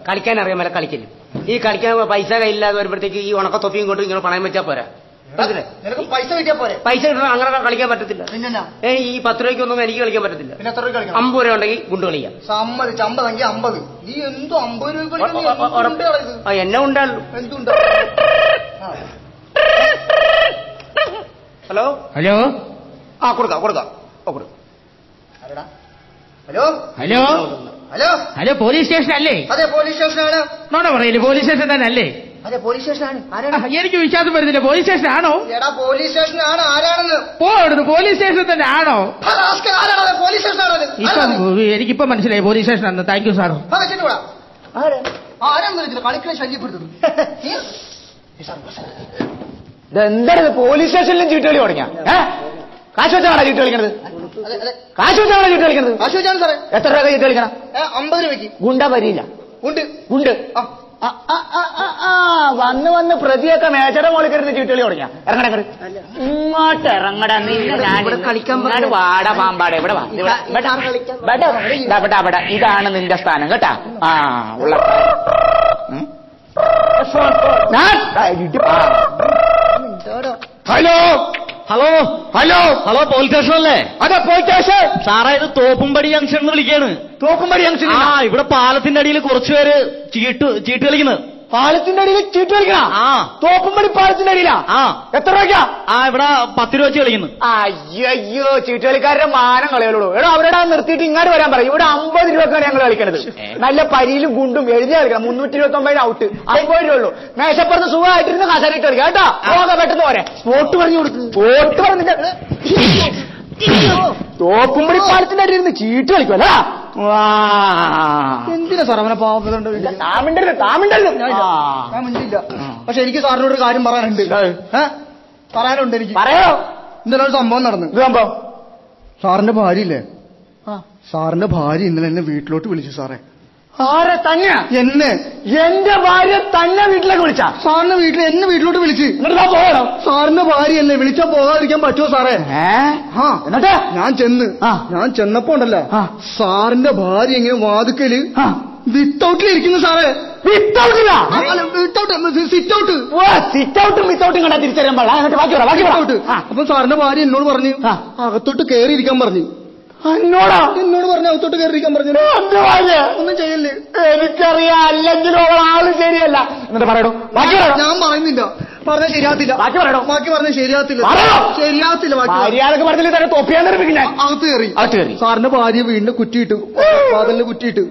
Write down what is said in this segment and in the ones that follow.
കളിക്കാൻ അറിയാമല്ല കളിക്കല്. ഈ കളിക്കാൻ പൈസ കയ്യില്ലാതെ വരുമ്പോഴത്തേക്ക് ഈ ഉണക്ക തൊപ്പിയും കൊണ്ട് ഇങ്ങനെ പണയം വെച്ചാൽ പോരാ. പൈസ കിട്ടിയാ പോരെ? പൈസ കിട്ടണം, അങ്ങനെ കളിക്കാൻ പറ്റത്തില്ല. ഈ 10 രൂപയ്ക്കൊന്നും എനിക്ക് കളിക്കാൻ പറ്റത്തില്ല. 50 രൂപ ഉണ്ടെങ്കിൽ ഗുണ്ട് കളിക്കാം. സമ്മതിച്ച് 50 50. നീ എന്തോ 50 രൂപ എന്നെ ഉണ്ടാകും. എന്തുണ്ട്? Hello hello. ആ കൊടുക്കാം. Hello hello hello hello police station അല്ലേ? അതെ പോലീസ് സ്റ്റേഷനാണ്. നോണ പറയില്ലേ, പോലീസ് സ്റ്റേഷൻ തന്നെ അല്ലേ? അതെ പോലീസ് സ്റ്റേഷനാണ്. എനിക്ക് വിശ്വാസം വരുന്നില്ല. പോലീസ് സ്റ്റേഷൻ ആണോ? എടാ പോലീസ് സ്റ്റേഷനാണ്. ആരാണെന്ന് പോടുന്നു. പോലീസ് സ്റ്റേഷൻ തന്നെ ആണോ? പോലീസ് സ്റ്റേഷനാണ്. എനിക്കിപ്പോ മനസ്സിലായി പോലീസ് സ്റ്റേഷൻ ആണ്. Thank you sir. ആരാണെന്ന് കളിക്കളെ ശല്യപ്പെടുത്തുന്നു. ഇതെന്താണിത്? പോലീസ് സ്റ്റേഷനിലും ചീട്ടുകളി തുടങ്ങിയ കാശ് വെച്ചാണോ ചീട്ട് കളിക്കണത്? കാശ് വെച്ചാണോ ചീട്ട് കളിക്കണത്? കാശ് വെച്ചാണ് സാറേ. എത്ര രൂപ ചീട്ട് കളിക്കണം? 50 രൂപയ്ക്ക്. ഗുണ്ട വരില്ല. ഉണ്ട്. വന്ന് പ്രതിയൊക്കെ മേച്ചയുടെ മോളിൽ കയറുന്ന ചീട്ടുകളി തുടങ്ങിയ. ഇറങ്ങട ഇങ്ങോട്ട് ഇറങ്ങട. കളിക്കാൻ വാട പാമ്പാടെ. ഇവിടെ വാ. ഇതാണ് നിന്റെ സ്ഥാനം കേട്ടാ. ഉള്ള hello hello hello hello police station അല്ലേ? അതെ പോലീസ് സ്റ്റേഷൻ. സാറേ ഇത് തോപ്പുംപടി ജംഗ്ഷൻ എന്ന് വിളിക്കാണ്. തോപ്പുംപടി ജംഗ്ഷൻ? ഇവിടെ പാലത്തിന്റെ അടിയിൽ കുറച്ചുപേര് ചീട്ട് കളിക്കുന്നത്. പാലത്തിന്റെ അടിയിൽ ചീട്ട് കളിക്കണ? തോപ്പുംപടി പാലത്തിന്റെ അടിയിലാ? എത്ര രൂപയ്ക്കാ? ഇവിടെ 10 രൂപ വെച്ച് കളിക്കുന്നു. അയ്യോ ചീട്ട് കളിക്കാരുടെ മാനം കളയുള്ളൂ. എടാ അവരുടെ നിർത്തിയിട്ട് ഇങ്ങോട്ട് വരാൻ പറയും. ഇവിടെ 50 രൂപക്കാണ് ഞങ്ങൾ കളിക്കണത്. നല്ല പരിയിലും ഗുണ്ടും എഴുതി കളിക്കണം. 329 ഔട്ട്. 50 രൂപ ഉള്ളൂ. മേശപ്പുറത്ത് സുഖമായിട്ടിരുന്ന് കസരയിട്ട് കളിക്കാം കേട്ടോ. പോകാൻ പെട്ടെന്ന് പോരെ. സ്പോട്ട് പറഞ്ഞു കൊടുക്കും. സ്പോട്ട് പറഞ്ഞിട്ട് തോപ്പുംപടി പാലത്തിന്റെ അടിയിൽ ഇരുന്ന് ചീട്ട് കളിക്കുമല്ല. എന്തിനാ സാർ അവനെ പാവപ്പെട്ടുണ്ട്? പക്ഷെ എനിക്ക് സാറിനോട് ഒരു കാര്യം പറയാനുണ്ട്. എനിക്ക്. പറയോ. ഇന്നലെ ഒരു സംഭവം നടന്നു. സംഭവം? സാറിന്റെ ഭാര്യയില്ലേ, സാറിന്റെ ഭാര്യ ഇന്നലെ എന്നെ വീട്ടിലോട്ട് വിളിച്ചു സാറേ. ആരെ? തന്നെ? എന്നെ. എന്റെ ഭാര്യ തന്നെ വീട്ടിലേക്ക് വിളിച്ച? സാറിന്റെ വീട്ടിൽ എന്നെ വീട്ടിലോട്ട് വിളിച്ച്. എന്നിട്ട് പോകണം? സാറിന്റെ ഭാര്യ എന്നെ വിളിച്ചാ പോകാതിരിക്കാൻ പറ്റുമോ സാറേ? എന്നിട്ട് ഞാൻ ചെന്നപ്പോ ഉണ്ടല്ലോ സാറിന്റെ ഭാര്യ ഇങ്ങനെ വാതുക്കല് വിത്തൗട്ടിലിരിക്കുന്നു സാറേ. സിറ്റൗട്ടും കണ്ടാ തിരിച്ചറിയാൻ പാടില്ല. അപ്പൊ സാറിന്റെ ഭാര്യ എന്നോട് പറഞ്ഞു അകത്തോട്ട് കയറിയിരിക്കാൻ പറഞ്ഞു. എന്നോട് പറഞ്ഞു അകത്തോട്ട് കയറിയിരിക്കാൻ പറഞ്ഞു. ഒന്നും ചെയ്യല്ലേ? എനിക്കറിയാം. അല്ലെങ്കിലും അവൾ ആള് ശരിയല്ല. എന്നിട്ട് പറയണോ? ഞാൻ പറയുന്നില്ല. പറഞ്ഞാൽ ശരിയാത്തില്ല. ബാക്കി പറഞ്ഞാൽ ശരിയാത്തില്ല. മര്യാദക്ക് പറഞ്ഞില്ല തന്നെ തൊപ്പിയാൻ നിർമ്മിക്കുന്ന. അകത്ത് കയറി സാറിന്റെ ഭാര്യ വീണ്ടും കുറ്റിയിട്ടു. വാതലിന് കുറ്റിയിട്ട്.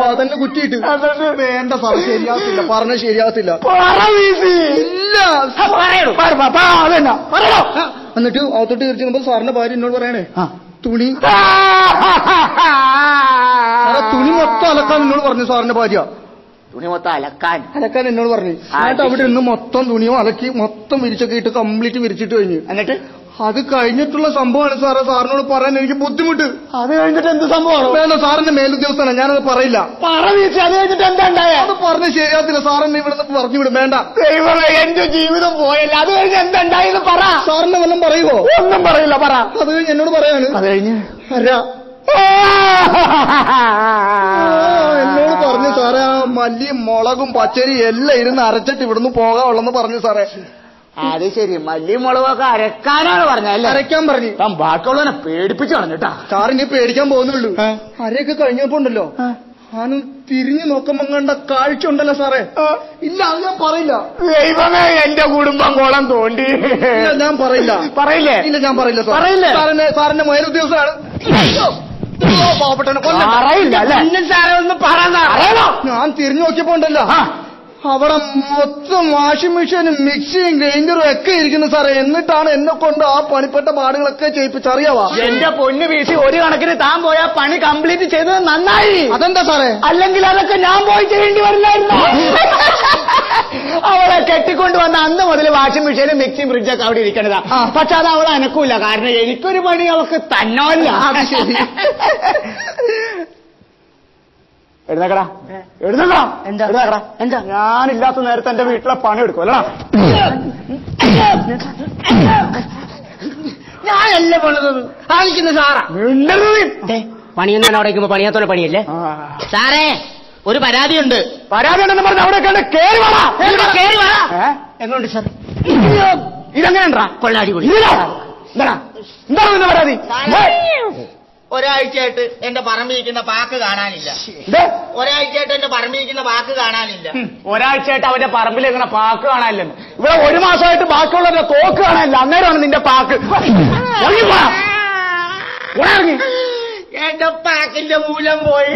വാതലിന് കുറ്റിയിട്ട്. വേണ്ട സാർ ശരിയാത്തില്ല. പറഞ്ഞാൽ ശരിയാത്തില്ല. ഇല്ല. എന്നിട്ട് അകത്തോട്ട് കയറി സാറിന്റെ ഭാര്യ എന്നോട് പറയണേ തുണി മൊത്തം അലക്കാൻ എന്നോട് പറഞ്ഞു. സാറിന്റെ ഭാര്യ തുണി മൊത്തം അലക്കാൻ എന്നോട് പറഞ്ഞു. എന്നിട്ട് അവിടെ നിന്ന് മൊത്തം തുണിയും അലക്കി മൊത്തം വിരിച്ചൊക്കെ ഇട്ട് കംപ്ലീറ്റ് വിരിച്ചിട്ട് കഴിഞ്ഞു. എന്നിട്ട് അത് കഴിഞ്ഞിട്ടുള്ള സംഭവമാണ് സാറേ. സാറിനോട് പറയാൻ എനിക്ക് ബുദ്ധിമുട്ട്. അത് കഴിഞ്ഞിട്ട് എന്ത് സംഭവമാണ്? വേണ്ട സാറിന്റെ മേലുദ്യോഗസ്ഥനാണ്, ഞാനത് പറയില്ല. അത് കഴിഞ്ഞിട്ട് എന്താ ഉണ്ടായ? അത് പറഞ്ഞ് ശരിയാത്തില്ല. സാറിനെ ഇവിടെ പറഞ്ഞുവിടും. വേണ്ട. എന്റെ ജീവിതം പോയല്ല. അത് കഴിഞ്ഞ് എന്താ ഉണ്ടായെന്ന് പറ. സാറിന്റെ വല്ലതും പറയുമോ? ഒന്നും പറയില്ല. പറ. അത് കഴിഞ്ഞ് എന്നോട് പറയാണ്. അത് കഴിഞ്ഞ് എന്നോട് പറഞ്ഞു സാറേ ആ മല്ലിയും മുളകും പച്ചരി എല്ലാം ഇരുന്ന് അരച്ചിട്ട് ഇവിടുന്ന് പോകാവുള്ളെന്ന് പറഞ്ഞു സാറേ. അത് ശരി. മല്ലിയും മുളകൊക്കെ അരക്കാനാണ് പറഞ്ഞല്ലേ? അരയ്ക്കാൻ പറഞ്ഞു. ബാക്കിയുള്ളവനെ പേടിപ്പിച്ചു കളഞ്ഞിട്ടാ. സാറിനി പേടിക്കാൻ പോകുന്നുള്ളൂ. അരയൊക്കെ കഴിഞ്ഞപ്പോ ഉണ്ടല്ലോ ഞാനും തിരിഞ്ഞു നോക്കുമ്പോ കണ്ട കാഴ്ച ഉണ്ടല്ലോ സാറേ. ഇല്ല അത് ഞാൻ പറയില്ല. ദൈവമേ എന്റെ കുടുംബം കോളം തോണ്ടി. ഞാൻ പറയില്ല. പറയില്ലേ? ഇല്ല ഞാൻ പറയില്ല. പറയില്ലേ? സാറിന്റെ മേലുദ്യോഗസ്ഥനാണ്. ഞാൻ തിരിഞ്ഞു നോക്കിയപ്പോ ഉണ്ടല്ലോ അവിടെ മൊത്തം വാഷിംഗ് മെഷീനും മിക്സിയും ഗ്രൈൻഡറും ഒക്കെ ഇരിക്കുന്നു സാറേ. എന്നിട്ടാണ് എന്നെ കൊണ്ട് ആ പണിപ്പെട്ട പാടുകളൊക്കെ ചെയ്യിപ്പിച്ചറിയാവാ. എന്റെ പൊന്നു വീശി ഒരു കണക്കിന് താൻ പോയാ പണി കംപ്ലീറ്റ് ചെയ്തത് നന്നായി. അതെന്താ സാറേ? അല്ലെങ്കിൽ അതൊക്കെ ഞാൻ പോയി ചെയ്യേണ്ടി വരില്ലായിരുന്നു. അവളെ കെട്ടിക്കൊണ്ടുവന്ന അന്ന് മുതൽ വാഷിംഗ് മെഷീനും മിക്സിയും ഫ്രിഡ്ജൊക്കെ അവിടെ ഇരിക്കണതാ. പക്ഷെ അത് അവളെ അനക്കൂല. കാരണം എനിക്കൊരു പണി അവൾക്ക് തന്നോല്ല. അത് ശരി. എഴുന്നേക്കടാ. എന്താ ഞാനില്ലാത്ത നേരത്തെ എന്റെ വീട്ടിലെ പണി എടുക്കും അല്ലടാ. ഞാനല്ല പണിതത്. ആവശ്യത്തിന് സാറാ. പണിയൊന്നും അവിടെ വയ്ക്കുമ്പോ പണിയാത്തോടെ പണിയല്ലേ സാറേ ഒരു പരാതിയുണ്ട്. പരാതി ഉണ്ടെന്ന് പറഞ്ഞ അവിടെ കേറി വേണം. എങ്ങോട്ട് സാർ? ഇതെങ്ങനെയാ കൊള്ളാടിപൊളി. എന്താണ് പരാതി? ഒരാഴ്ചയായിട്ട് എന്റെ പറമ്പിരിക്കുന്ന പാക്ക് കാണാനില്ല. ഒരാഴ്ചയായിട്ട് എന്റെ പറമ്പിരിക്കുന്ന പാക്ക് കാണാനില്ല. ഒരാഴ്ചയായിട്ട് അവന്റെ പറമ്പിൽ ഇങ്ങനെ പാക്ക് കാണാനില്ലെന്ന്. ഇവിടെ ഒരു മാസമായിട്ട് ബാക്കിയുള്ളവരുടെ തോക്ക് കാണാനില്ല. അന്നേരമാണ് നിന്റെ പാക്ക്. എന്റെ പാക്കിന്റെ മൂലം പോയി.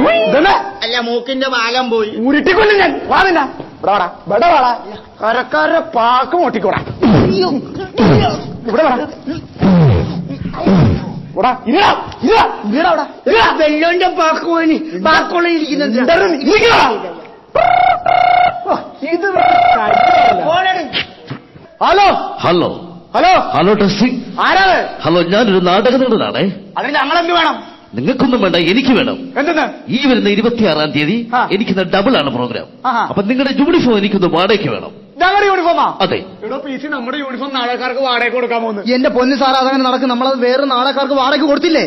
അല്ല, മൂക്കിന്റെ പാലം പോയി. ഉരുട്ടിക്കൊല്ലും ഞാൻ. വാ വാടാ കരക്കാരുടെ പാക്ക് മോട്ടിക്കൂടാ. ഇവിടെ വെള്ളോന്റെ പാക്ക് പോയി പാക്കോളം ഇരിക്കുന്നുണ്ട്. Hello hello hello hello testing. ആരാണ്? ഹലോ, ഞാനൊരു നാടകനടനാണേ. അതിന് ഞങ്ങളെന്ത് വേണം? നിങ്ങൾക്കൊന്നും വേണ്ട, എനിക്ക് വേണം. എന്തെന്ന്? ഈ വരുന്ന 26-ാം തീയതി എനിക്കിന്ന് ഡബിൾ ആണ് പ്രോഗ്രാം. അപ്പൊ നിങ്ങളുടെ യൂണിഫോം എനിക്കൊന്ന് വാടകയ്ക്ക് വേണം. ഞങ്ങളുടെ യൂണിഫോമാ? അതെ. ഇവിടെ പീസി നമ്മുടെ യൂണിഫോം നാടകക്കാർക്ക് വാടകയ്ക്ക് കൊടുക്കാൻ പോകുന്നു. എന്റെ പൊന്നു സാർ, അതങ്ങനെ നടക്കും. നമ്മളത് വേറെ നാടകക്കാർക്ക് വാടകയ്ക്ക് കൊടുത്തില്ലേ?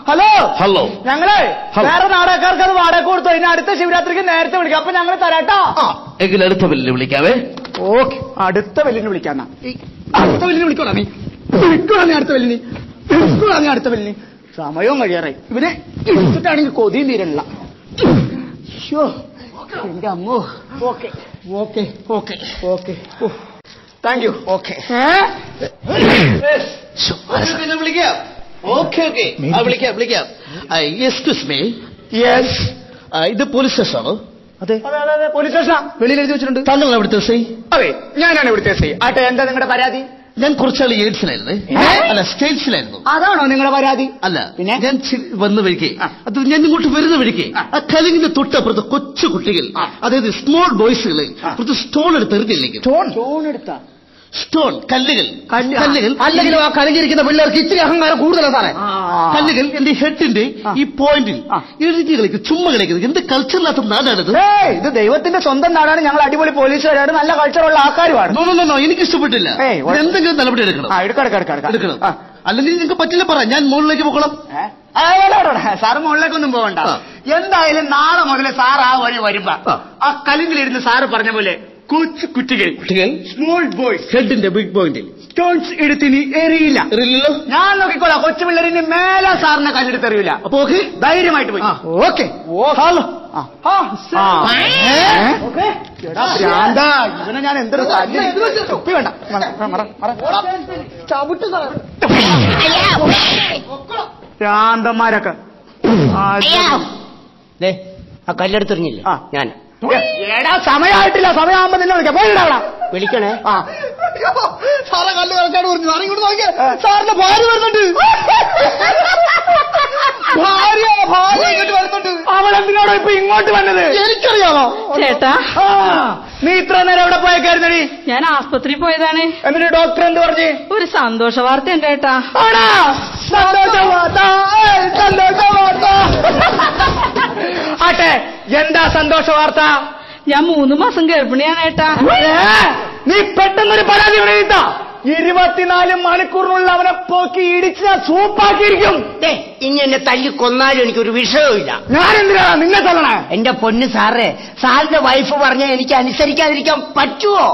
ഹലോ ഹലോ, ഞങ്ങളെ വേറെ നാടകക്കാർക്ക് അത് വാടകയ്ക്ക് കൊടുത്തു. ഇനി അടുത്ത ശിവരാത്രിക്ക് നേരത്തെ വിളിക്കാം. അപ്പൊ ഞങ്ങൾ തരാട്ടോ. എങ്കിൽ അടുത്ത വെല്ലിനെ വിളിക്കാവേ. ഓക്കെ, അടുത്ത വെല്ലിന് വിളിക്കാന്നാ. അടുത്ത വെല്ലിന് വിളിക്കോളാ നീ. വിളിക്കോളാ നീ അടുത്ത വെല്ലിന്. വിളിക്കോളാ നീ അടുത്ത വെല്ലിന്. സമയവും കഴിയാറായി. ഇവനെ ഇടിച്ചിട്ടാണെങ്കിൽ കൊതിയും തീരല്ല. എന്റെ അമ്മോ. Okay okay okay okay thank you. Okay വിളിക്കാം. ഓക്കെ ഓക്കെ വിളിക്കാം. Excuse me. യെസ്. ഇത് പോലീസ് സ്റ്റേഷനാണോ? അതെ അതെ അതെ, പോലീസ് സ്റ്റേഷനാ. വെളിയിൽ എഴുതി വെച്ചിട്ടുണ്ട്. താങ്കൾ എവിടുത്തെ എസ് ഐ? അതെ, ഞാനാണ് ഇവിടുത്തെ എസ് ഐ. ആട്ടെ, എന്താ നിങ്ങളുടെ പരാതി? ഞാൻ കുറച്ചാൾ എയ്ഡ്സിലായിരുന്നേ. അല്ല, സ്റ്റേറ്റ്സിലായിരുന്നു. അതാണോ നിങ്ങളുടെ പരാതി? അല്ല, പിന്നെ ഞാൻ വന്ന വഴിക്ക്, അത് ഞാൻ ഇങ്ങോട്ട് വരുന്ന വഴിക്ക് ആ കലിങ്ങിന്റെ തൊട്ടപ്പുറത്ത് കൊച്ചു കുട്ടികൾ, അതായത് സ്മോൾ ബോയ്സുകളെ കുറച്ച് സ്റ്റോൺ എടുത്ത് എറിഞ്ഞില്ലെങ്കിൽ. സ്റ്റോൺ എടുത്താ? സ്റ്റോൺ, കല്ലുകൾ. അല്ലെങ്കിലും ആ കലങ്ങിയിരിക്കുന്ന പിള്ളേർക്ക് ഇച്ചിരി അഹങ്കാരം കൂടുതലാണ് സാറേ. കല്ലുകൾ എന്റെ ഹെഡിന്റെ ഈ പോയിന്റിൽ എഴുതി കളിക്കും, ചുമ്മാ കളിക്കുന്നത്. എന്ത് കൾച്ചറില്ലാത്ത നാടാണിത്. ഇത് ദൈവത്തിന്റെ സ്വന്തം നാടാണ്. ഞങ്ങൾ അടിപൊളി പോലീസുകാരാണ്, നല്ല കൾച്ചറുള്ള ആൾക്കാരുമാണ്. എനിക്ക് ഇഷ്ടപ്പെട്ടില്ല. എന്തെങ്കിലും നടപടി എടുക്കണം. എടുക്കണം. അല്ലെങ്കിൽ നിങ്ങൾക്ക് പറ്റില്ല, പറ, ഞാൻ മുകളിലേക്ക് പോകണം. സാറ് മുകളിലേക്കൊന്നും പോകണ്ട. എന്തായാലും നാളെ മുതൽ സാർ ആ വഴി വരുമ്പോ ആ കലിങ്ങിലിരുന്ന് സാറ് പറഞ്ഞ പോലെ കൊച്ചു കുട്ടികൾ സ്മോൾ ബോയ്സ് ഹെഡിന്റെ ബിഗ് പോയിന്റിൽ സ്റ്റോൺസ് എടുത്തിനി എറിയില്ല. ഞാൻ നോക്കിക്കോളാം. കൊച്ചു പിള്ളേരിന് മേലെ സാറിനെ കല്ലെടുത്തെറിയില്ല. അപ്പൊ ഓക്കെ, ധൈര്യമായിട്ട് പോയി. ഓക്കെ. ഹലോ ഇവനെ ഞാൻ എന്തൊരു തൊപ്പി വേണ്ട. ഭ്രാന്തന്മാരൊക്കെ ആ കല്ലെടുത്തെറിഞ്ഞില്ലേ ഞാൻ? എടാ, സമയമായിട്ടില്ല. സമയമാകുമ്പോ നിന്നെ വിളിക്കാം. പോയിടാ വിളിക്കണേ. സാറെ കല്ല് കളിക്കാട് പറഞ്ഞു. സാറെ ഇങ്ങോട്ട് നോക്കിയാ സാറിന്റെ ഭാര്യ വരുന്നുണ്ട്. ഭാര്യ ഇങ്ങോട്ട് വരുന്നുണ്ട്. അവളെന്തിനാണോ ഇപ്പൊ ഇങ്ങോട്ട് വന്നത്? എനിക്കറിയാമോ ചേട്ടാ? നീ ഇത്ര നേരം എവിടെ പോയേക്കായിരുന്നടി? ഞാൻ ആസ്പത്രിയിൽ പോയതാണ്. എന്നിട്ട് ഡോക്ടർ എന്ത് പറഞ്ഞു? ഒരു സന്തോഷ വാർത്ത ഉണ്ട് ചേട്ടാ. ആട്ടെ, എന്താ സന്തോഷ വാർത്ത? ഞാൻ 3 മാസം ഗർഭിണിയാണ് ചേട്ടാ. നീ പെട്ടെന്നൊരു പരാതി എഴുതാ. 24 മണിക്കൂറിനുള്ള അവനെ പോക്കി ഇടിച്ച് ഞാൻ സൂപ്പാക്കിയിരിക്കും. ഇനി എന്നെ തല്ലി കൊന്നാലും എനിക്കൊരു വിഷയവുമില്ല. ഞാൻ എന്തിനാ നിന്നെ തള്ളണേ? എന്റെ പൊന്ന് സാറേ, സാറിന്റെ വൈഫ് പറഞ്ഞാൽ എനിക്ക് അനുസരിക്കാതിരിക്കാൻ പറ്റുമോ?